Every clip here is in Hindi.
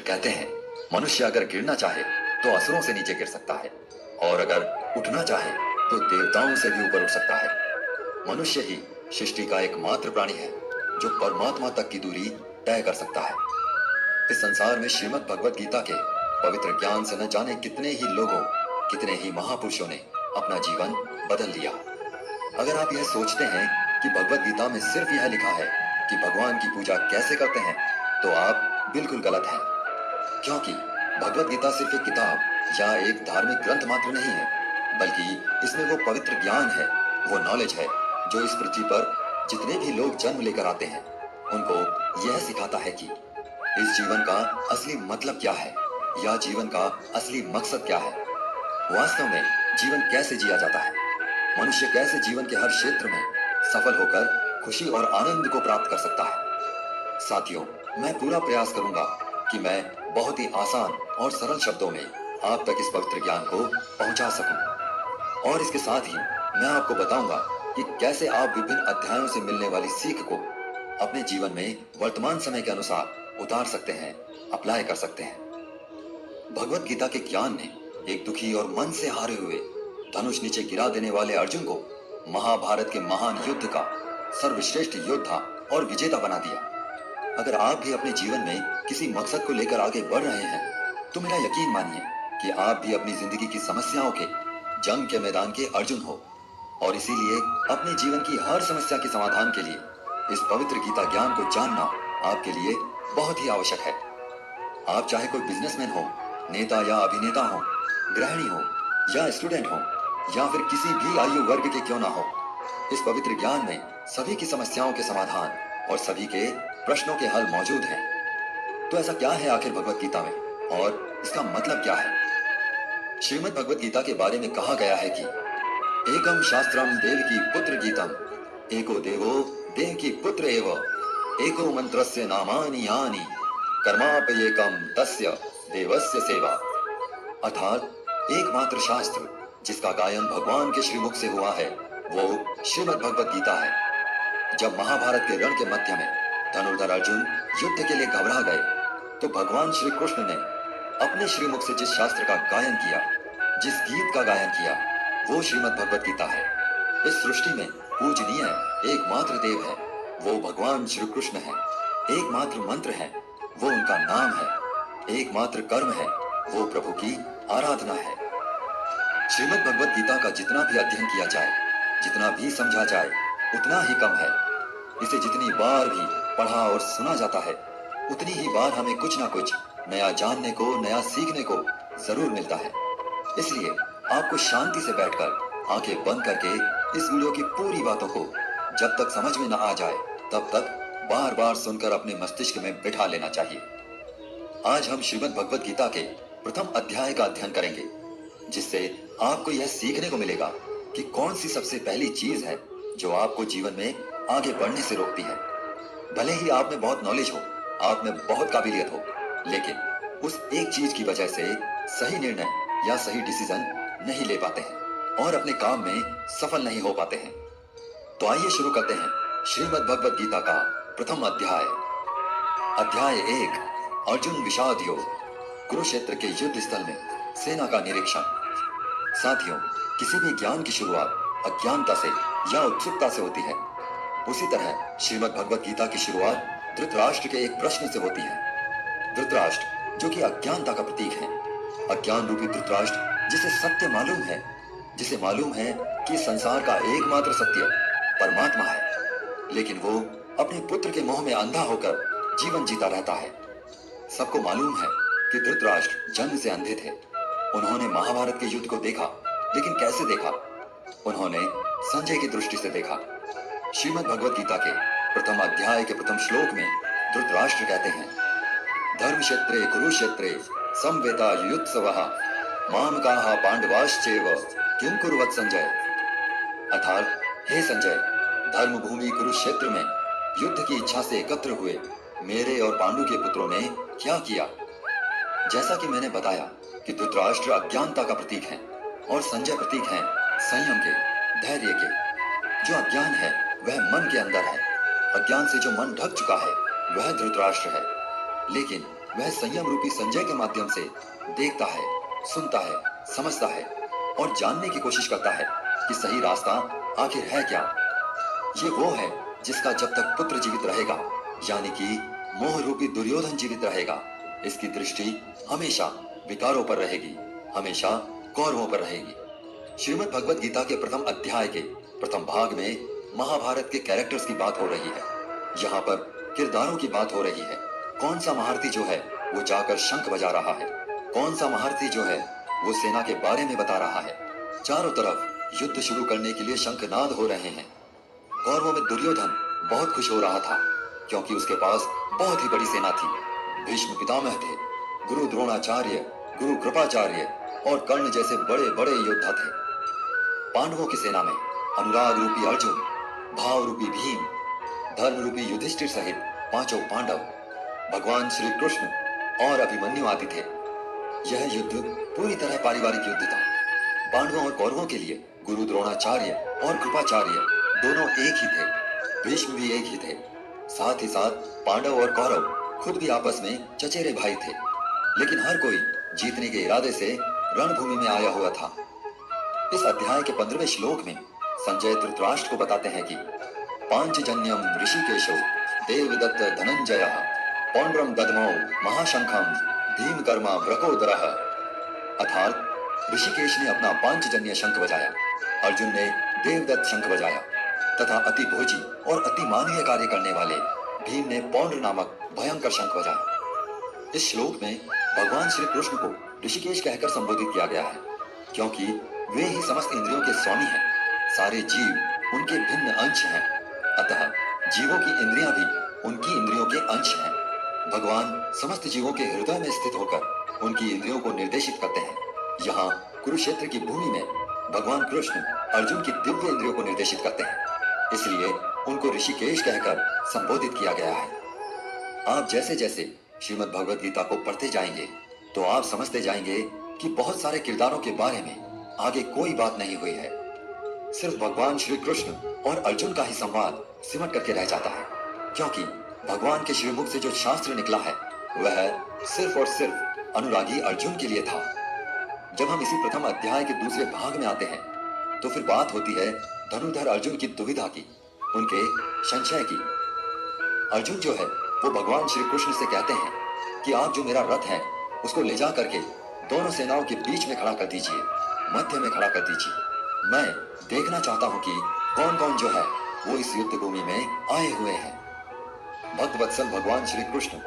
कहते हैं मनुष्य अगर गिरना चाहे तो असुरों से नीचे गिर सकता है और अगर उठना चाहे तो देवताओं से भी ऊपर उठ सकता है। मनुष्य ही सृष्टि का एकमात्र प्राणी है जो परमात्मा तक की दूरी तय कर सकता है। इस संसार में श्रीमद् भगवत गीता के पवित्र ज्ञान से न जाने कितने ही लोगों, कितने ही महापुरुषों ने अपना जीवन बदल लिया। अगर आप यह सोचते हैं कि भगवत गीता में सिर्फ यह लिखा है कि भगवान की पूजा कैसे करते हैं, तो आप बिल्कुल गलत हैं। क्योंकि भगवत गीता सिर्फ एक किताब या एक धार्मिक ग्रंथ मात्र नहीं है, बल्कि इसमें वो पवित्र ज्ञान है, वो नॉलेज है जो इस पृथ्वी पर जितने भी लोग जन्म लेकर आते हैं उनको यह सिखाता है कि इस जीवन का असली मतलब क्या है या जीवन का असली मकसद क्या है। वास्तव में जीवन कैसे जिया जाता है, मनुष्य कैसे जीवन के हर क्षेत्र में सफल होकर खुशी और आनंद को प्राप्त कर सकता है। साथियों, मैं पूरा प्रयास करूंगा कि मैं बहुत ही आसान और सरल शब्दों में आप तक इस पवित्र ज्ञान को पहुंचा सकूं। और इसके साथ ही मैं आपको बताऊंगा कि कैसे आप विभिन्न अध्यायों से मिलने वाली सीख को अपने जीवन में वर्तमान समय के अनुसार उतार सकते हैं, अप्लाई कर सकते हैं। भगवत गीता के ज्ञान ने एक दुखी और मन से हारे हुए, धनुष नीचे गिरा देने वाले अर्जुन को महाभारत के महान युद्ध का सर्वश्रेष्ठ योद्धा और विजेता बना दिया। अगर आप भी अपने जीवन में किसी मकसद को लेकर आगे बढ़ रहे हैं, तो मेरा यकीन मानिए कि आप भी अपनी जिंदगी की समस्याओं के जंग के मैदान के अर्जुन हो, और इसीलिए अपने जीवन की हर समस्या के समाधान के लिए इस पवित्र गीता ज्ञान को जानना आपके लिए बहुत ही आवश्यक है। आप चाहे कोई बिजनेसमैन हो, नेता या अभिनेता हो, गृहिणी हो या स्टूडेंट हो, या फिर किसी भी आयु वर्ग के क्यों ना हो, इस पवित्र ज्ञान में सभी की समस्याओं के समाधान और सभी के प्रश्नों के हल मौजूद हैं। तो ऐसा क्या है आखिर भगवत गीता में, और इसका मतलब क्या है? श्रीमद् भगवत गीता के बारे में कहा गया है कि एकम शास्त्रम देवकी पुत्र गीतम, एको देवो देवकी पुत्र एव, एको मंत्रस्य नामानि यानि, कर्माप्येकम तस्य देवस्य सेवा। अर्थात एकमात्र शास्त्र जिसका गायन भगवान के श्रीमुख से हुआ है वो श्रीमद् भगवत गीता है। जब महाभारत के रण के मध्य में धनुर्धर अर्जुन युद्ध के लिए घबरा गए, तो भगवान श्री कृष्ण ने अपने श्रीमुख से जिस शास्त्र का गायन किया, जिस गीत का गायन किया, वो श्रीमद् भगवत गीता है। इस सृष्टि में पूजनीय एकमात्र देव है, वो भगवान श्री कृष्ण है। एकमात्र मंत्र है, वो उनका नाम है। एकमात्र कर्म है, वो प्रभु की आराधना है। श्रीमद् भगवत गीता का जितना भी अध्ययन किया जाए, जितना भी समझा जाए, उतना ही कम है। इसे जितनी बार भी पढ़ा और सुना जाता है, उतनी ही बार हमें कुछ ना कुछ नया जानने को, नया सीखने को जरूर मिलता है। इसलिए आपको शांति से बैठकर आंखें बंद करके इस वीडियो की पूरी बातों को जब तक समझ में न आ जाए तब तक बार बार सुनकर अपने मस्तिष्क में बिठा लेना चाहिए। आज हम श्रीमद् भगवत गीता के प्रथम अध्याय का अध्ययन करेंगे, जिससे आपको यह सीखने को मिलेगा कि कौन सी सबसे पहली चीज है जो आपको जीवन में आगे बढ़ने से रोकती है। भले ही आप में बहुत नॉलेज हो, आप में बहुत काबिलियत हो, लेकिन उस एक चीज की वजह से सही निर्णय या सही डिसीजन नहीं ले पाते हैं और अपने काम में सफल नहीं हो पाते हैं। तो आइए शुरू करते हैं श्रीमद् भगवत गीता का प्रथम अध्याय। अध्याय 1, अर्जुन विषाद योग। कुरुक्षेत्र के युद्ध स्थल में सेना का निरीक्षण। साथियों, किसी भी ज्ञान की शुरुआत अज्ञानता से या उत्सुकता से होती है। उसी तरह श्रीमद् भगवत गीता की शुरुआत धृतराष्ट्र के एक प्रश्न से होती है। धृतराष्ट्र जो कि अज्ञानता का प्रतीक है, अज्ञान रूपी धृतराष्ट्र जिसे सत्य मालूम है, जिसे मालूम है कि संसार का एकमात्र सत्य परमात्मा है, लेकिन वो अपने पुत्र के मोह में अंधा होकर जीवन जीता रहता है। सबको मालूम है कि धृतराष्ट्र जन्म से अंधे थे। उन्होंने महाभारत के युद्ध को देखा, लेकिन कैसे देखा? उन्होंने संजय की दृष्टि से देखा। श्रीमद् भगवत गीता के प्रथम अध्याय के प्रथम श्लोक में धृतराष्ट्र कहते हैं, धर्म क्षेत्रे कुरुक्षेत्रे समवेता युयुत्सवः मामकाः पांडवाश्चैव किं कुर्वत् संजय। अर्थात, हे संजय, धर्म भूमि कुरुक्षेत्र में युद्ध की इच्छा से एकत्र हुए मेरे और पांडु के पुत्रों ने क्या किया? जैसा कि मैंने बताया कि धृतराष्ट्र अज्ञानता का प्रतीक है और संजय प्रतीक है संयम के, धैर्य के। जो अज्ञान है वह मन के अंदर है। अज्ञान से जो मन ढक चुका है वह धृतराष्ट्र है। लेकिन वह संयम रूपी संजय के माध्यम से देखता है, सुनता है, समझता है और जानने की कोशिश करता है कि सही रास्ता आखिर है क्या। ये वो है जिसका जब तक पुत्र जीवित रहेगा, यानी कि मोह रूपी दुर्योधन जीवित रहेगा, इसकी दृष्टि हमेशा विकारों पर रहेगी, हमेशा कौरवों पर रहेगी। श्रीमद् भगवत गीता के प्रथम अध्याय के प्रथम भाग में महाभारत के कैरेक्टर्स की बात हो रही है। यहाँ पर किरदारों की बात हो रही है। कौन सा महारथी जो है वो जाकर शंख बजा रहा है, कौन सा महारथी जो है वो सेना के बारे में बता रहा है। चारों तरफ युद्ध शुरू करने के लिए शंखनाद हो रहे हैं। कौरवों में दुर्योधन बहुत खुश हो रहा था क्योंकि उसके पास बहुत ही बड़ी सेना थी। भीष्म पितामह थे, गुरु द्रोणाचार्य, गुरु कृपाचार्य और कर्ण जैसे बड़े बड़े योद्धा थे। पांडवों की सेना में अनुराग रूपी अर्जुन, भाव रूपी भीम, धर्म रूपी युधिष्ठिर सहित पांचों पांडव, भगवान श्री कृष्ण और अभिमन्यु आदि थे। यह युद्ध पूरी तरह पारिवारिक युद्ध था। पांडवों और कौरवों के लिए गुरु द्रोणाचार्य और कृपाचार्य दोनों एक ही थे, भीष्म भी एक ही थे। साथ ही साथ पांडव और कौरव खुद भी आपस में चचेरे भाई थे, लेकिन हर कोई जीतने के इरादे से रणभूमि में आया हुआ था। इस अध्याय के 15वें श्लोक में संजय धृतराष्ट्र को बताते हैं कि पांचजन्यम ऋषिकेशो देवदत्त धनंजय पौंड्रम दद्मौ महाशंखम भीमकर्मा व्रकोदरः। अर्थात ऋषिकेश ने अपना पांचजन्य शंख बजाया, अर्जुन ने देवदत्त शंख बजाया तथा अति भोजी और अति मानवीय कार्य करने वाले भीम ने पौंड्र नामक भयंकर शंख बजाया। इस श्लोक में भगवान श्री कृष्ण को ऋषिकेश कहकर संबोधित किया गया है क्योंकि वे ही समस्त इंद्रियों के स्वामी हैं। सारे जीव उनके भिन्न अंश हैं, अतः जीवों की इंद्रियां भी उनकी इंद्रियों के अंश हैं। भगवान समस्त जीवों के हृदय में स्थित होकर उनकी इंद्रियों को निर्देशित करते हैं। यहाँ कुरुक्षेत्र की भूमि में भगवान कृष्ण अर्जुन की दिव्य इंद्रियों को निर्देशित करते हैं, इसलिए उनको ऋषिकेश कहकर संबोधित किया गया है। आप जैसे जैसे श्रीमद् भगवत गीता को पढ़ते जाएंगे तो आप समझते जाएंगे कि बहुत सारे किरदारों के बारे में आगे कोई बात नहीं हुई है। सिर्फ भगवान श्री कृष्ण और अर्जुन का ही संवाद सिमट करके रह जाता है, क्योंकि भगवान के श्रीमुख से जो शास्त्र निकला है वह सिर्फ और सिर्फ अनुरागी अर्जुन के लिए था। जब हम इसी प्रथम अध्याय के दूसरे भाग में आते हैं तो फिर बात होती है धनुर्धर अर्जुन की दुविधा की, उनके संशय की। अर्जुन जो है वो भगवान श्री कृष्ण से कहते हैं कि आप जो मेरा रथ है उसको ले जा करके दोनों सेनाओं के बीच में खड़ा कर दीजिए, मध्य में खड़ा कर दीजिए। मैं देखना चाहता हूं कि कौन कौन जो है वो इस युद्ध भूमि में आए हुए हैं। भक्त वत्सल भगवान श्री कृष्ण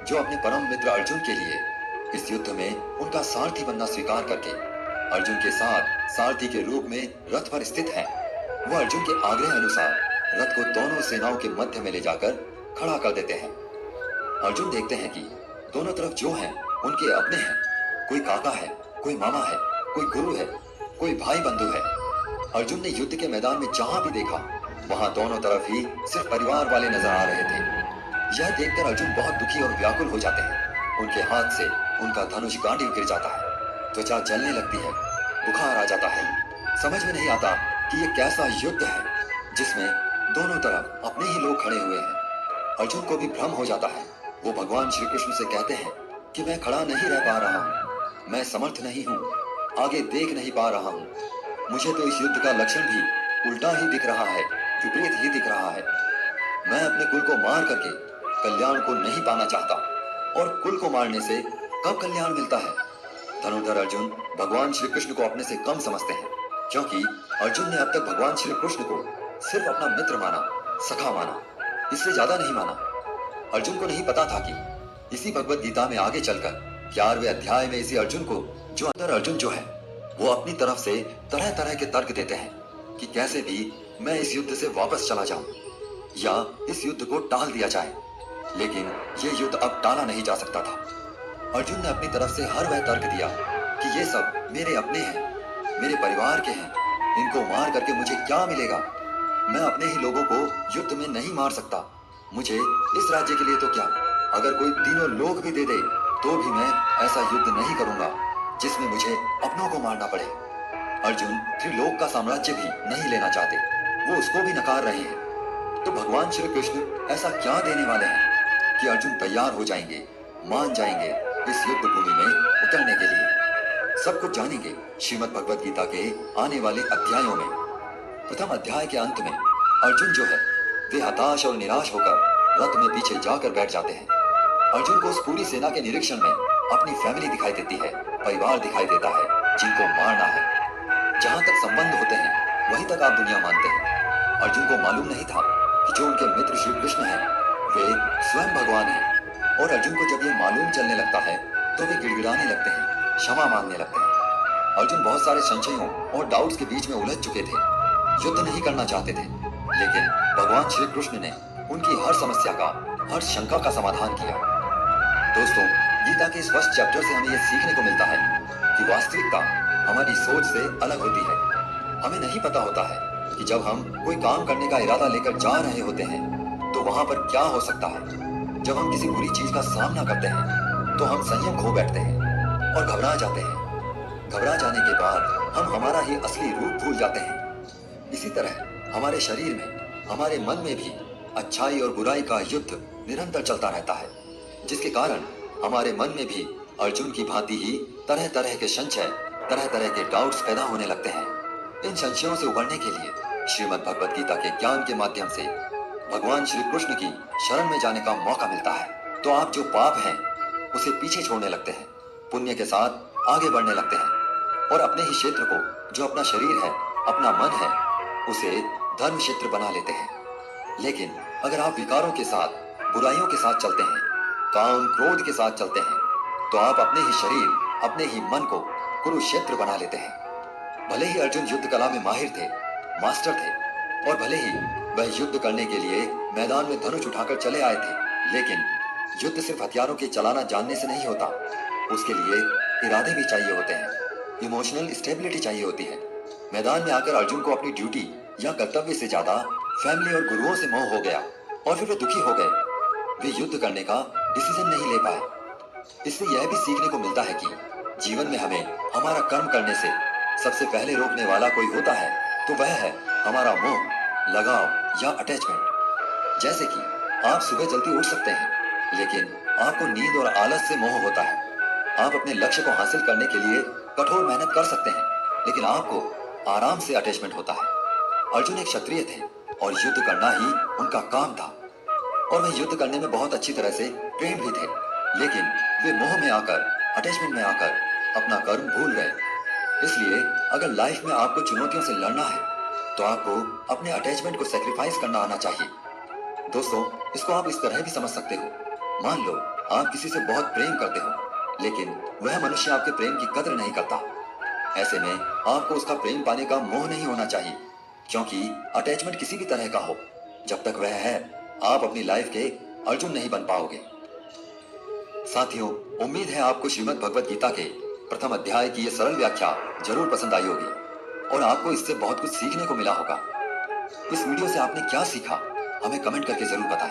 जो अपने परम मित्र अर्जुन के लिए इस युद्ध में उनका सारथी बनना स्वीकार करके अर्जुन के साथ सारथी के रूप में रथ पर स्थित हैं, वो अर्जुन के आग्रह अनुसार रथ को दोनों सेनाओं के मध्य में ले जाकर खड़ा कर देते हैं। अर्जुन देखते हैं कि दोनों तरफ जो हैं उनके अपने हैं, कोई काका है, कोई मामा है, कोई गुरु है, कोई भाई बंधु है। अर्जुन ने युद्ध के मैदान में जहां भी देखा वहां दोनों तरफ ही सिर्फ परिवार वाले नजर आ रहे थे। यह देखकर अर्जुन बहुत दुखी और व्याकुल हो जाते हैं। उनके हाथ से उनका धनुष गांडी गिर जाता है, त्वचा जलने लगती है, बुखार आ जाता है। समझ में नहीं आता कि ये कैसा युद्ध है जिसमें दोनों तरफ अपने ही लोग खड़े हुए हैं। अर्जुन को भी भ्रम हो जाता है। वो भगवान श्री कृष्ण से कहते हैं कि मैं खड़ा नहीं रह पा रहा हूँ, मैं समर्थ नहीं हूँ, आगे देख नहीं पा रहा हूँ। मुझे तो इस युद्ध का लक्षण भी उल्टा ही दिख रहा है, विपरीत ही दिख रहा है। मैं अपने कुल को मार करके कल्याण को नहीं पाना चाहता, और कुल को मारने से कब कल्याण मिलता है। धनुर्धर अर्जुन भगवान श्री कृष्ण को अपने से कम समझते हैं, क्योंकि अर्जुन ने अब तक भगवान श्री कृष्ण को सिर्फ अपना मित्र माना, सखा माना, इससे ज्यादा नहीं माना। अर्जुन को नहीं पता था कि इसी भगवत गीता में आगे चलकर 11वें अध्याय में इसी अर्जुन को जो अंदर अर्जुन जो है वो अपनी तरफ से तरह तरह के तर्क देते हैं कि कैसे भी मैं इस युद्ध से वापस चला जाऊं या इस युद्ध को टाल दिया जाए। लेकिन ये युद्ध अब टाला नहीं जा सकता था। अर्जुन ने अपनी तरफ से हर वह तर्क दिया कि ये सब मेरे अपने हैं, मेरे परिवार के हैं, इनको मार करके मुझे क्या मिलेगा। मैं अपने ही लोगों को युद्ध में नहीं मार सकता, मुझे इस राज्य के लिए तो क्या, अगर कोई तीनों लोक भी दे दे तो भी मैं ऐसा युद्ध नहीं करूंगा जिसमें मुझे अपनों को मारना पड़े। अर्जुन त्रिलोक का साम्राज्य भी नहीं लेना चाहते, वो उसको भी नकार रहे हैं। तो भगवान श्री कृष्ण ऐसा क्या देने वाले हैं कि अर्जुन तैयार हो जाएंगे मान जाएंगे इस युद्ध भूमि में उतरने के लिए। सब कुछ जानेंगे श्रीमद् भगवत गीता के आने वाले अध्यायों में। प्रथम अध्याय के अंत में अर्जुन जो है वे हताश और निराश होकर रथ में पीछे जाकर बैठ जाते हैं। अर्जुन को उस पूरी सेना के निरीक्षण में अपनी फैमिली दिखाई देती है, परिवार दिखाई देता है जिनको मारना है। जहां तक संबंध होते हैं वहीं तक आप दुनिया मानते हैं। अर्जुन को मालूम नहीं था कि जो उनके मित्र श्री कृष्ण हैं वे स्वयं भगवान हैं। और अर्जुन को जब ये मालूम चलने लगता है तो वे गिड़गिड़ाने लगते हैं, क्षमा मांगने लगते हैं। अर्जुन बहुत सारे संशयों और डाउट्स के बीच में उलझ चुके थे, युद्ध नहीं करना चाहते थे, लेकिन भगवान श्री कृष्ण ने उनकी हर समस्या का, हर शंका का समाधान किया। दोस्तों, गीता के इस फर्स्ट चैप्टर से हमें यह सीखने को मिलता है कि वास्तविकता हमारी सोच से अलग होती है। हमें नहीं पता होता है कि जब हम कोई काम करने का इरादा लेकर जा रहे होते हैं तो वहां पर क्या हो सकता है। जब हम किसी बुरी चीज का सामना करते हैं तो हम संयम खो बैठते हैं और घबरा जाते हैं। घबरा जाने के बाद हम हमारा ही असली रूप भूल जाते हैं। इसी तरह हमारे शरीर में, हमारे मन में भी अच्छाई और बुराई का युद्ध निरंतर चलता रहता है, जिसके कारण हमारे मन में भी अर्जुन की भांति ही तरह तरह के संशय, तरह तरह के डाउट्स पैदा होने लगते हैं। इन संशयों से उबरने के लिए श्रीमद् भगवत गीता के ज्ञान के माध्यम से भगवान श्री कृष्ण की शरण में जाने का मौका मिलता है। तो आप जो पाप हैं उसे पीछे छोड़ने लगते हैं, पुण्य के साथ आगे बढ़ने लगते हैं और अपने ही क्षेत्र को, जो अपना शरीर है, अपना मन है, उसे धर्म क्षेत्र बना लेते हैं। लेकिन अगर आप विकारों के साथ, बुराइयों के साथ चलते हैं, काम क्रोध के साथ चलते हैं, तो आप अपने ही शरीर, अपने ही मन को कुरुक्षेत्र बना लेते हैं। भले ही अर्जुन युद्ध कला में माहिर थे, मास्टर थे, और भले ही वह युद्ध करने के लिए मैदान में धनुष उठाकर चले आए थे, लेकिन युद्ध सिर्फ हथियारों के चलाना जानने से नहीं होता। उसके लिए इरादे भी चाहिए होते हैं, इमोशनल स्टेबिलिटी चाहिए होती है। मैदान में आकर अर्जुन को अपनी ड्यूटी या कर्तव्य से ज्यादा फैमिली और गुरुओं से मोह हो गया और फिर वे दुखी हो गए। वे युद्ध करने का डिसीजन नहीं ले पाए। इससे यह भी सीखने को मिलता है कि जीवन में हमें हमारा कर्म करने से सबसे पहले रोकने वाला कोई होता है तो वह है हमारा मोह, लगाव या अटैचमेंट। जैसे कि आप सुबह जल्दी उठ सकते हैं, लेकिन आपको नींद और आलस से मोह होता है। आप अपने लक्ष्य को हासिल करने के लिए कठोर मेहनत कर सकते हैं, लेकिन आपको आराम से अटैचमेंट होता है। अर्जुन एक क्षत्रिय थे और युद्ध करना ही उनका काम था, और वे युद्ध करने में बहुत अच्छी तरह से ट्रेन भी थे, लेकिन वे मोह में आकर, अटैचमेंट में आकर अपना कर्म भूल गए। इसलिए अगर लाइफ में आपको चुनौतियों से लड़ना है तो आपको अपने अटैचमेंट को सेक्रीफाइस करना आना चाहिए। दोस्तों, इसको आप इस तरह भी समझ सकते हो। मान लो आप किसी से बहुत प्रेम करते हो, लेकिन वह मनुष्य आपके प्रेम की कदर नहीं करता। ऐसे में आपको उसका प्रेम पाने का मोह नहीं होना चाहिए, क्योंकि अटैचमेंट किसी भी तरह का हो, जब तक वह है आप अपनी लाइफ के अर्जुन नहीं बन पाओगे। साथियों, उम्मीद है आपको श्रीमद् भगवत गीता के प्रथम अध्याय की यह सरल व्याख्या जरूर पसंद आई होगी और आपको इससे बहुत कुछ सीखने को मिला होगा। इस वीडियो से आपने क्या सीखा हमें कमेंट करके जरूर बताएं।